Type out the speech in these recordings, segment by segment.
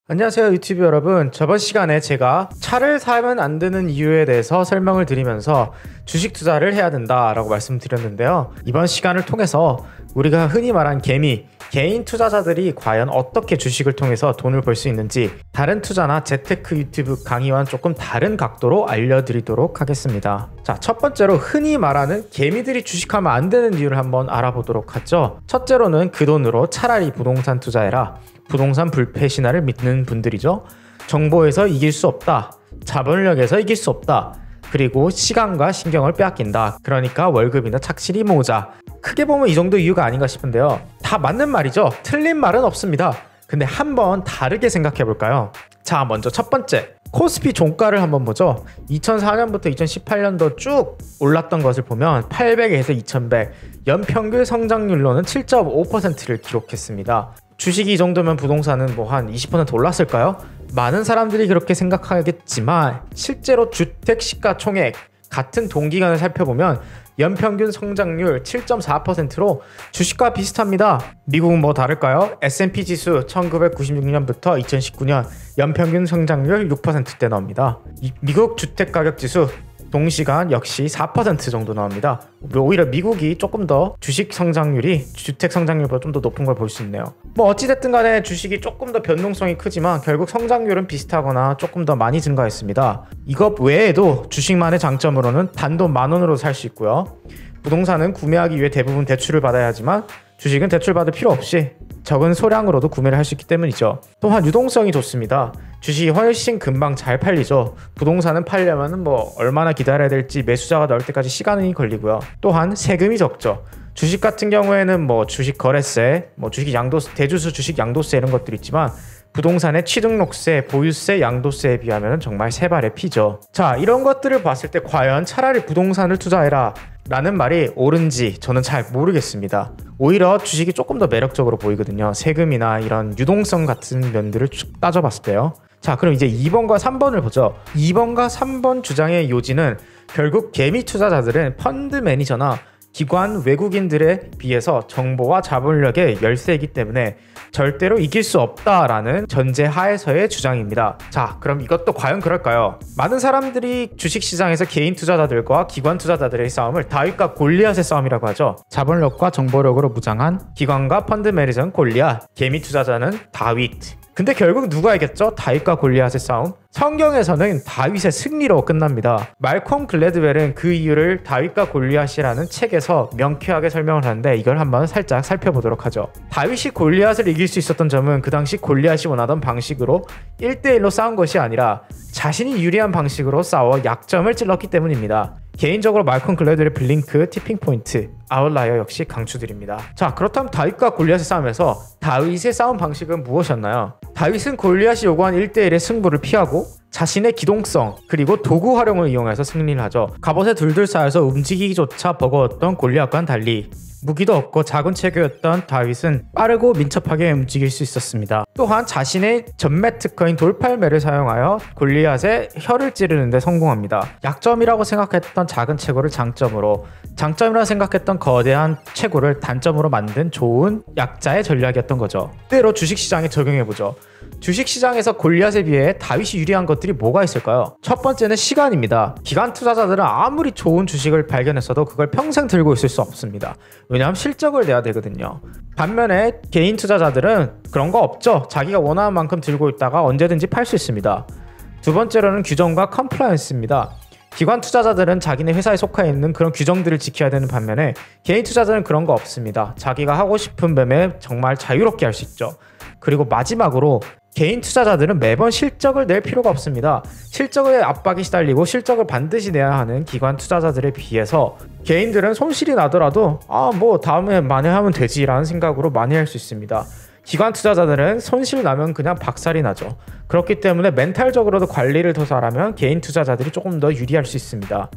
안녕하세요 유튜브 여러분. 저번 시간에 제가 차를 사면 안 되는 이유에 대해서 설명을 드리면서 주식 투자를 해야 된다라고 말씀드렸는데요. 이번 시간을 통해서 우리가 흔히 말한 개인 투자자들이 과연 어떻게 주식을 통해서 돈을 벌 수 있는지 다른 투자나 재테크 유튜브 강의와는 조금 다른 각도로 알려드리도록 하겠습니다. 자, 첫 번째로 흔히 말하는 개미들이 주식하면 안 되는 이유를 한번 알아보도록 하죠. 첫째로는 그 돈으로 차라리 부동산 투자해라. 부동산 불패 신화를 믿는 분들이죠. 정보에서 이길 수 없다. 자본력에서 이길 수 없다. 그리고 시간과 신경을 빼앗긴다. 그러니까 월급이나 착실히 모으자. 크게 보면 이 정도 이유가 아닌가 싶은데요. 다 맞는 말이죠. 틀린 말은 없습니다. 근데 한번 다르게 생각해 볼까요? 자, 먼저 첫 번째, 코스피 종가를 한번 보죠. 2004년부터 2018년도 쭉 올랐던 것을 보면 800에서 2100, 연평균 성장률로는 7.5%를 기록했습니다. 주식이 이 정도면 부동산은 뭐 한 20% 올랐을까요? 많은 사람들이 그렇게 생각하겠지만 실제로 주택 시가총액 같은 동기간을 살펴보면 연평균 성장률 7.4%로 주식과 비슷합니다. 미국은 뭐 다를까요? S&P 지수 1996년부터 2019년 연평균 성장률 6%대 나옵니다. 미국 주택가격 지수 동시간 역시 4% 정도 나옵니다. 오히려 미국이 조금 더 주식 성장률이 주택 성장률보다 좀 더 높은 걸 볼 수 있네요. 뭐 어찌됐든 간에 주식이 조금 더 변동성이 크지만 결국 성장률은 비슷하거나 조금 더 많이 증가했습니다. 이것 외에도 주식만의 장점으로는 단돈 10,000원으로 살 수 있고요. 부동산은 구매하기 위해 대부분 대출을 받아야 하지만 주식은 대출받을 필요 없이 적은 소량으로도 구매를 할 수 있기 때문이죠. 또한 유동성이 좋습니다. 주식이 훨씬 금방 잘 팔리죠. 부동산은 팔려면 뭐 얼마나 기다려야 될지 매수자가 나올 때까지 시간이 걸리고요. 또한 세금이 적죠. 주식 같은 경우에는 뭐 주식 거래세, 뭐 주식 양도세, 대주주 주식 양도세 이런 것들이 있지만 부동산의 취등록세, 보유세, 양도세에 비하면 정말 세 발의 피죠. 자, 이런 것들을 봤을 때 과연 차라리 부동산을 투자해라 라는 말이 옳은지 저는 잘 모르겠습니다. 오히려 주식이 조금 더 매력적으로 보이거든요. 세금이나 이런 유동성 같은 면들을 쭉 따져봤을 때요. 자, 그럼 이제 2번과 3번을 보죠. 2번과 3번 주장의 요지는 결국 개미 투자자들은 펀드 매니저나 기관 외국인들에 비해서 정보와 자본력의 열세이기 때문에 절대로 이길 수 없다라는 전제 하에서의 주장입니다. 자, 그럼 이것도 과연 그럴까요? 많은 사람들이 주식시장에서 개인 투자자들과 기관 투자자들의 싸움을 다윗과 골리앗의 싸움이라고 하죠. 자본력과 정보력으로 무장한 기관과 펀드 매니저는 골리앗, 개미 투자자는 다윗. 근데 결국 누가 이겼죠? 다윗과 골리앗의 싸움? 성경에서는 다윗의 승리로 끝납니다. 말콤 글래드웰은 그 이유를 다윗과 골리앗이라는 책에서 명쾌하게 설명을 하는데 이걸 한번 살짝 살펴보도록 하죠. 다윗이 골리앗을 이길 수 있었던 점은 그 당시 골리앗이 원하던 방식으로 1대1로 싸운 것이 아니라 자신이 유리한 방식으로 싸워 약점을 찔렀기 때문입니다. 개인적으로 말콤 글래드웰의 블링크, 티핑포인트, 아웃라이어 역시 강추드립니다. 자, 그렇다면 다윗과 골리앗의 싸움에서 다윗의 싸움 방식은 무엇이었나요? 다윗은 골리앗이 요구한 1대1의 승부를 피하고 자신의 기동성 그리고 도구 활용을 이용해서 승리를 하죠. 갑옷에 둘둘 쌓여서 움직이기조차 버거웠던 골리앗과는 달리 무기도 없고 작은 체구였던 다윗은 빠르고 민첩하게 움직일 수 있었습니다. 또한 자신의 전매 특허인 돌팔매를 사용하여 골리앗의 혀를 찌르는 데 성공합니다. 약점이라고 생각했던 작은 체구를 장점으로, 장점이라고 생각했던 거대한 체구를 단점으로 만든 좋은 약자의 전략이었던 거죠. 그대로 주식시장에 적용해보죠. 주식시장에서 골리앗에 비해 다윗이 유리한 것들이 뭐가 있을까요? 첫 번째는 시간입니다. 기관 투자자들은 아무리 좋은 주식을 발견했어도 그걸 평생 들고 있을 수 없습니다. 왜냐하면 실적을 내야 되거든요. 반면에 개인 투자자들은 그런 거 없죠. 자기가 원하는 만큼 들고 있다가 언제든지 팔 수 있습니다. 두 번째로는 규정과 컴플라이언스입니다. 기관 투자자들은 자기네 회사에 속해 있는 그런 규정들을 지켜야 되는 반면에 개인 투자자는 그런 거 없습니다. 자기가 하고 싶은 매매 정말 자유롭게 할 수 있죠. 그리고 마지막으로 개인 투자자들은 매번 실적을 낼 필요가 없습니다. 실적에 압박이 시달리고 실적을 반드시 내야 하는 기관 투자자들에 비해서 개인들은 손실이 나더라도 뭐 다음에 만회하면 되지 라는 생각으로 만회할 수 있습니다. 기관 투자자들은 손실 나면 그냥 박살이 나죠. 그렇기 때문에 멘탈적으로도 관리를 더 잘하면 개인 투자자들이 조금 더 유리할 수 있습니다.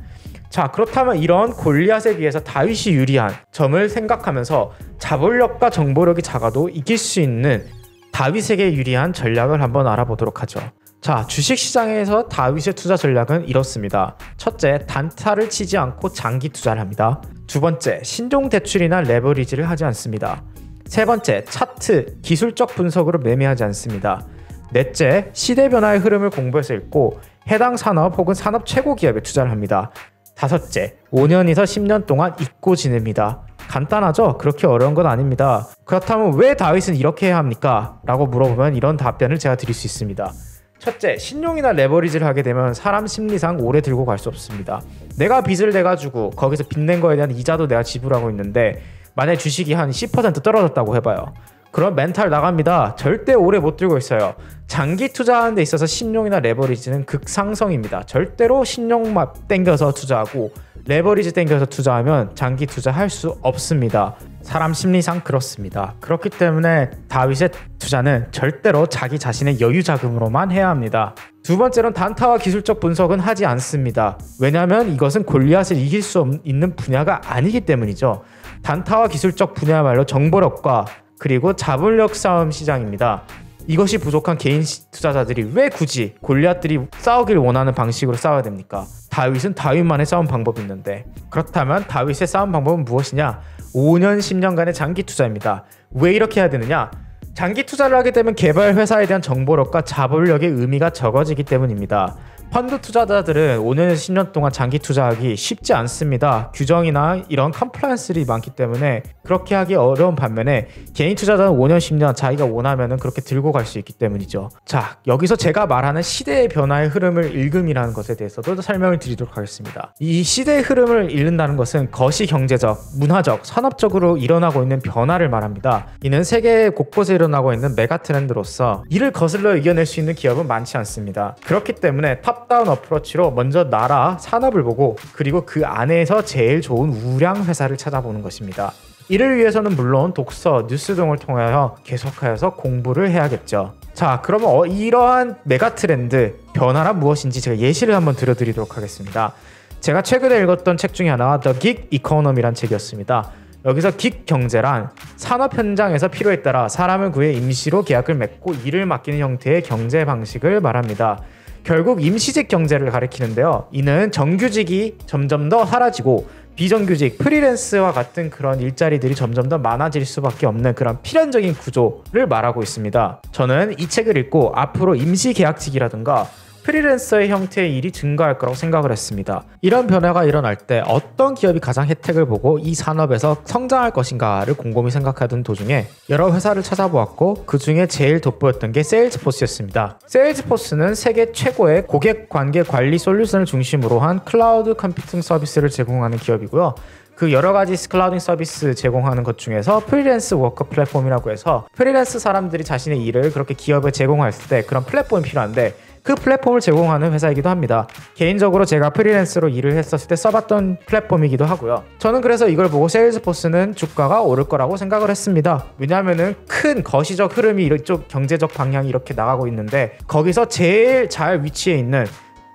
자, 그렇다면 이런 골리앗에 비해서 다윗이 유리한 점을 생각하면서 자본력과 정보력이 작아도 이길 수 있는 다윗에게 유리한 전략을 한번 알아보도록 하죠. 자, 주식시장에서 다윗의 투자 전략은 이렇습니다. 첫째, 단타를 치지 않고 장기 투자를 합니다. 두 번째, 신종대출이나 레버리지를 하지 않습니다. 세 번째, 차트, 기술적 분석으로 매매하지 않습니다. 넷째, 시대 변화의 흐름을 공부해서 읽고 해당 산업 혹은 산업 최고 기업에 투자를 합니다. 다섯째, 5년에서 10년 동안 잊고 지냅니다. 간단하죠? 그렇게 어려운 건 아닙니다. 그렇다면 왜 다윗은 이렇게 해야 합니까? 라고 물어보면 이런 답변을 제가 드릴 수 있습니다. 첫째, 신용이나 레버리지를 하게 되면 사람 심리상 오래 들고 갈 수 없습니다. 내가 빚을 내가지고 거기서 빚낸 거에 대한 이자도 내가 지불하고 있는데 만약에 주식이 한 10% 떨어졌다고 해봐요. 그럼 멘탈 나갑니다. 절대 오래 못 들고 있어요. 장기 투자하는 데 있어서 신용이나 레버리지는 극상성입니다. 절대로 신용만 땡겨서 투자하고 레버리지 땡겨서 투자하면 장기 투자할 수 없습니다. 사람 심리상 그렇습니다. 그렇기 때문에 다윗의 투자는 절대로 자기 자신의 여유 자금으로만 해야 합니다. 두 번째로는 단타와 기술적 분석은 하지 않습니다. 왜냐하면 이것은 골리앗을 이길 수 있는 분야가 아니기 때문이죠. 단타와 기술적 분야야말로 정보력과 그리고 자본력 싸움 시장입니다. 이것이 부족한 개인 투자자들이 왜 굳이 골리앗들이 싸우길 원하는 방식으로 싸워야 됩니까? 다윗은 다윗만의 싸움 방법이 있는데, 그렇다면 다윗의 싸움 방법은 무엇이냐? 5년 10년간의 장기 투자입니다. 왜 이렇게 해야 되느냐? 장기 투자를 하게 되면 개발 회사에 대한 정보력과 자본력의 의미가 적어지기 때문입니다. 펀드 투자자들은 5년에서 10년 동안 장기 투자하기 쉽지 않습니다. 규정이나 이런 컴플라이언스들이 많기 때문에 그렇게 하기 어려운 반면에 개인 투자자는 5년, 10년 자기가 원하면 그렇게 들고 갈 수 있기 때문이죠. 자, 여기서 제가 말하는 시대의 변화의 흐름을 읽음이라는 것에 대해서도 설명을 드리도록 하겠습니다. 이 시대의 흐름을 읽는다는 것은 거시 경제적, 문화적, 산업적으로 일어나고 있는 변화를 말합니다. 이는 세계 곳곳에 일어나고 있는 메가 트렌드로서 이를 거슬러 이겨낼 수 있는 기업은 많지 않습니다. 그렇기 때문에 탑다운 어프로치로 먼저 나라, 산업을 보고 그리고 그 안에서 제일 좋은 우량 회사를 찾아보는 것입니다. 이를 위해서는 물론 독서, 뉴스 등을 통하여 계속하여서 공부를 해야겠죠. 자, 그러면 이러한 메가 트렌드, 변화란 무엇인지 제가 예시를 한번 들어드리도록 하겠습니다. 제가 최근에 읽었던 책 중에 하나가 The Gig Economy란 책이었습니다. 여기서 긱 경제란 산업 현장에서 필요에 따라 사람을 구해 임시로 계약을 맺고 일을 맡기는 형태의 경제 방식을 말합니다. 결국 임시직 경제를 가리키는데요. 이는 정규직이 점점 더 사라지고 비정규직, 프리랜스와 같은 그런 일자리들이 점점 더 많아질 수밖에 없는 그런 필연적인 구조를 말하고 있습니다. 저는 이 책을 읽고 앞으로 임시계약직이라든가 프리랜서의 형태의 일이 증가할 거라고 생각을 했습니다. 이런 변화가 일어날 때 어떤 기업이 가장 혜택을 보고 이 산업에서 성장할 것인가를 곰곰이 생각하던 도중에 여러 회사를 찾아보았고 그 중에 제일 돋보였던 게 세일즈포스였습니다. 세일즈포스는 세계 최고의 고객 관계 관리 솔루션을 중심으로 한 클라우드 컴퓨팅 서비스를 제공하는 기업이고요. 그 여러 가지 클라우딩 서비스 제공하는 것 중에서 프리랜스 워커 플랫폼이라고 해서 프리랜스 사람들이 자신의 일을 그렇게 기업에 제공할 때 그런 플랫폼이 필요한데 그 플랫폼을 제공하는 회사이기도 합니다. 개인적으로 제가 프리랜서로 일을 했었을 때 써봤던 플랫폼이기도 하고요. 저는 그래서 이걸 보고 세일즈포스는 주가가 오를 거라고 생각을 했습니다. 왜냐하면은 큰 거시적 흐름이 이쪽 경제적 방향이 이렇게 나가고 있는데 거기서 제일 잘 위치해 있는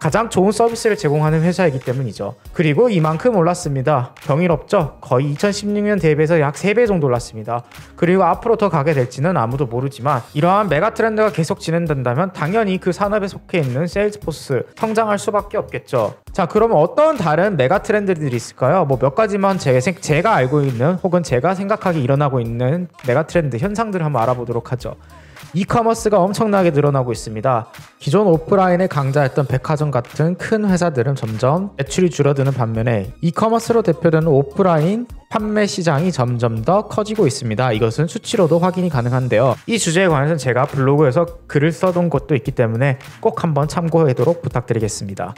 가장 좋은 서비스를 제공하는 회사이기 때문이죠. 그리고 이만큼 올랐습니다. 경이롭죠? 거의 2016년 대비해서 약 3배 정도 올랐습니다. 그리고 앞으로 더 가게 될지는 아무도 모르지만 이러한 메가 트렌드가 계속 진행된다면 당연히 그 산업에 속해 있는 세일즈포스 성장할 수밖에 없겠죠. 자, 그러면 어떤 다른 메가 트렌드들이 있을까요? 뭐 몇 가지만 제가 알고 있는 혹은 제가 생각하기에 일어나고 있는 메가 트렌드 현상들을 한번 알아보도록 하죠. 이커머스가 엄청나게 늘어나고 있습니다. 기존 오프라인의 강자였던 백화점 같은 큰 회사들은 점점 매출이 줄어드는 반면에 이커머스로 대표되는 오프라인 판매 시장이 점점 더 커지고 있습니다. 이것은 수치로도 확인이 가능한데요. 이 주제에 관해서는 제가 블로그에서 글을 써둔 것도 있기 때문에 꼭 한번 참고하도록 부탁드리겠습니다.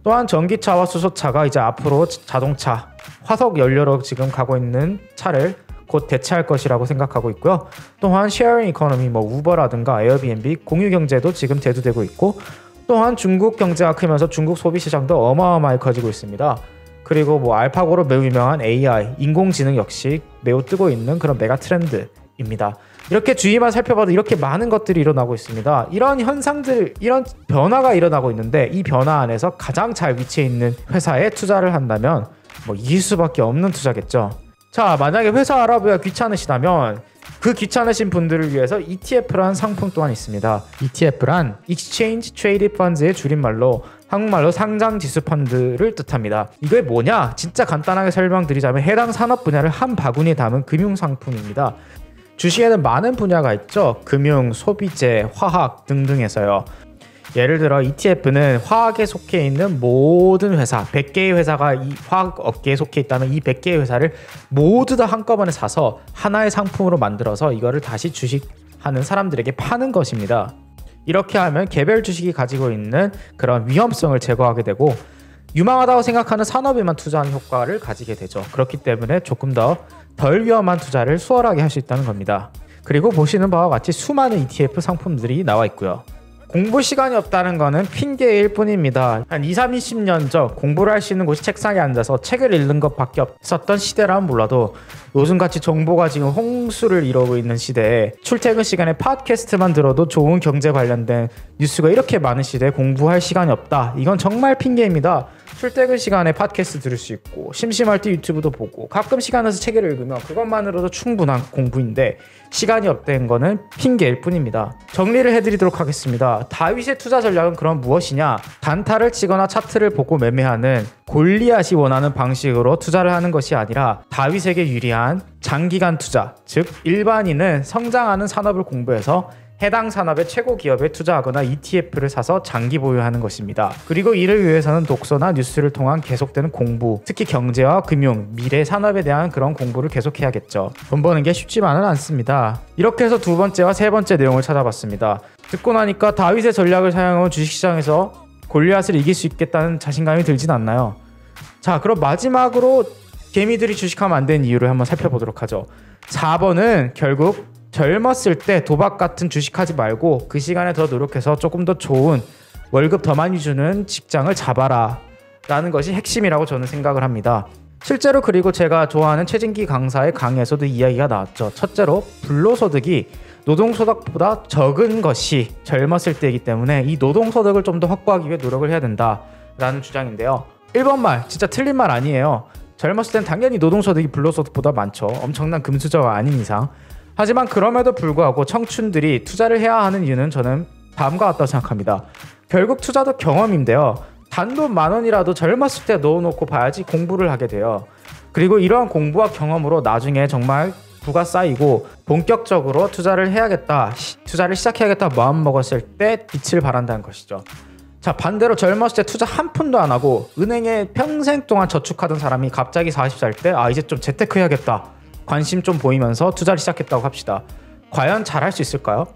또한 전기차와 수소차가 이제 앞으로 자동차, 화석 연료로 지금 가고 있는 차를 곧 대체할 것이라고 생각하고 있고요. 또한 쉐어링 이코노미, 우버라든가 에어비앤비, 공유 경제도 지금 대두되고 있고 또한 중국 경제가 크면서 중국 소비 시장도 어마어마하게 커지고 있습니다. 그리고 알파고로 매우 유명한 AI, 인공지능 역시 매우 뜨고 있는 그런 메가 트렌드입니다. 이렇게 주위만 살펴봐도 이렇게 많은 것들이 일어나고 있습니다. 이런 현상들, 이런 변화가 일어나고 있는데 이 변화 안에서 가장 잘 위치해 있는 회사에 투자를 한다면 이길 수밖에 없는 투자겠죠. 자, 만약에 회사 알아보기가 귀찮으시다면 그 귀찮으신 분들을 위해서 ETF라는 상품 또한 있습니다. ETF란 Exchange Traded Funds의 줄임말로 한국말로 상장지수 펀드를 뜻합니다. 이게 뭐냐? 진짜 간단하게 설명드리자면 해당 산업 분야를 한 바구니에 담은 금융상품입니다. 주식에는 많은 분야가 있죠. 금융, 소비재, 화학 등등에서요. 예를 들어 ETF는 화학에 속해 있는 모든 회사, 100개의 회사가 이 화학 업계에 속해 있다면 이 100개의 회사를 모두 다 한꺼번에 사서 하나의 상품으로 만들어서 이거를 다시 주식하는 사람들에게 파는 것입니다. 이렇게 하면 개별 주식이 가지고 있는 그런 위험성을 제거하게 되고 유망하다고 생각하는 산업에만 투자하는 효과를 가지게 되죠. 그렇기 때문에 조금 더 덜 위험한 투자를 수월하게 할 수 있다는 겁니다. 그리고 보시는 바와 같이 수많은 ETF 상품들이 나와 있고요. 공부 시간이 없다는 거는 핑계일 뿐입니다. 한 20, 30년 전 공부를 할 수 있는 곳이 책상에 앉아서 책을 읽는 것밖에 없었던 시대라면 몰라도 요즘같이 정보가 지금 홍수를 이루고 있는 시대에 출퇴근 시간에 팟캐스트만 들어도 좋은 경제 관련된 뉴스가 이렇게 많은 시대에 공부할 시간이 없다. 이건 정말 핑계입니다. 출퇴근 시간에 팟캐스트 들을 수 있고 심심할 때 유튜브도 보고 가끔 시간 내서 책을 읽으면 그것만으로도 충분한 공부인데 시간이 없다는 거는 핑계일 뿐입니다. 정리를 해드리도록 하겠습니다. 다윗의 투자 전략은 그럼 무엇이냐? 단타를 치거나 차트를 보고 매매하는 골리앗이 원하는 방식으로 투자를 하는 것이 아니라 다윗에게 유리한 장기간 투자, 즉 일반인은 성장하는 산업을 공부해서 해당 산업의 최고 기업에 투자하거나 ETF를 사서 장기 보유하는 것입니다. 그리고 이를 위해서는 독서나 뉴스를 통한 계속되는 공부, 특히 경제와 금융, 미래 산업에 대한 그런 공부를 계속해야겠죠. 돈 버는 게 쉽지만은 않습니다. 이렇게 해서 두 번째와 세 번째 내용을 찾아봤습니다. 듣고 나니까 다윗의 전략을 사용한 주식시장에서 골리앗을 이길 수 있겠다는 자신감이 들진 않나요? 자, 그럼 마지막으로 개미들이 주식하면 안 되는 이유를 한번 살펴보도록 하죠. 4번은 결국 젊었을 때 도박 같은 주식하지 말고 그 시간에 더 노력해서 조금 더 좋은 월급 더 많이 주는 직장을 잡아라 라는 것이 핵심이라고 저는 생각을 합니다. 실제로 그리고 제가 좋아하는 최진기 강사의 강의에서도 이야기가 나왔죠. 첫째로 불로소득이 노동소득보다 적은 것이 젊었을 때이기 때문에 이 노동소득을 좀 더 확보하기 위해 노력을 해야 된다라는 주장인데요. 1번 말 진짜 틀린 말 아니에요. 젊었을 땐 당연히 노동소득이 불로소득보다 많죠. 엄청난 금수저가 아닌 이상. 하지만 그럼에도 불구하고 청춘들이 투자를 해야 하는 이유는 저는 다음과 같다고 생각합니다. 결국 투자도 경험인데요. 단돈 10,000원이라도 젊었을 때 넣어놓고 봐야지 공부를 하게 돼요. 그리고 이러한 공부와 경험으로 나중에 정말 부가 쌓이고 본격적으로 투자를 해야겠다, 투자를 시작해야겠다 마음먹었을 때 빛을 발한다는 것이죠. 자, 반대로 젊었을 때 투자 한 푼도 안 하고 은행에 평생 동안 저축하던 사람이 갑자기 40살 때 이제 좀 재테크해야겠다 관심 좀 보이면서 투자를 시작했다고 합시다. 과연 잘할 수 있을까요?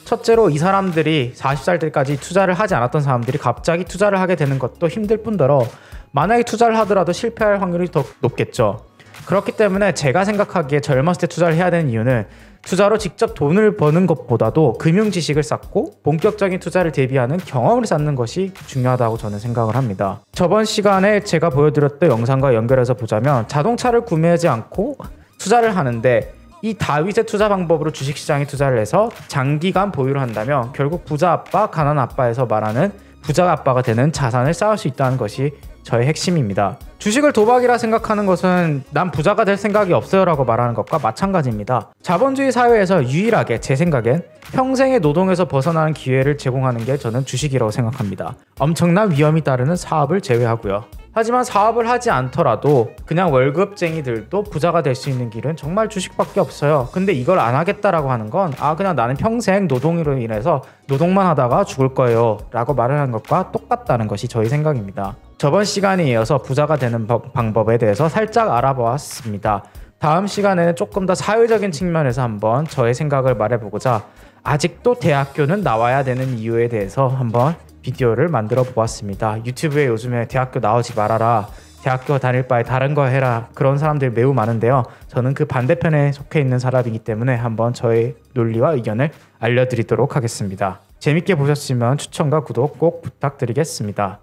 첫째로 이 사람들이 40살 때까지 투자를 하지 않았던 사람들이 갑자기 투자를 하게 되는 것도 힘들 뿐더러 만약에 투자를 하더라도 실패할 확률이 더 높겠죠. 그렇기 때문에 제가 생각하기에 젊었을 때 투자를 해야 되는 이유는 투자로 직접 돈을 버는 것보다도 금융 지식을 쌓고 본격적인 투자를 대비하는 경험을 쌓는 것이 중요하다고 저는 생각을 합니다. 저번 시간에 제가 보여드렸던 영상과 연결해서 보자면 자동차를 구매하지 않고 투자를 하는데 이 다윗의 투자 방법으로 주식시장에 투자를 해서 장기간 보유를 한다면 결국 부자 아빠, 가난 아빠에서 말하는 부자 아빠가 되는 자산을 쌓을 수 있다는 것이 저의 핵심입니다. 주식을 도박이라 생각하는 것은 난 부자가 될 생각이 없어요 라고 말하는 것과 마찬가지입니다. 자본주의 사회에서 유일하게 제 생각엔 평생의 노동에서 벗어나는 기회를 제공하는 게 저는 주식이라고 생각합니다. 엄청난 위험이 따르는 사업을 제외하고요. 하지만 사업을 하지 않더라도 그냥 월급쟁이들도 부자가 될 수 있는 길은 정말 주식밖에 없어요. 근데 이걸 안 하겠다라고 하는 건 그냥 나는 평생 노동으로 인해서 노동만 하다가 죽을 거예요 라고 말을 하는 것과 똑같다는 것이 저의 생각입니다. 저번 시간에 이어서 부자가 되는 방법에 대해서 살짝 알아보았습니다. 다음 시간에는 조금 더 사회적인 측면에서 한번 저의 생각을 말해보고자 아직도 대학교는 나와야 되는 이유에 대해서 한번 비디오를 만들어 보았습니다. 유튜브에 요즘에 대학교 나오지 말아라, 대학교 다닐 바에 다른 거 해라 그런 사람들이 매우 많은데요. 저는 그 반대편에 속해 있는 사람이기 때문에 한번 저의 논리와 의견을 알려드리도록 하겠습니다. 재밌게 보셨으면 추천과 구독 꼭 부탁드리겠습니다.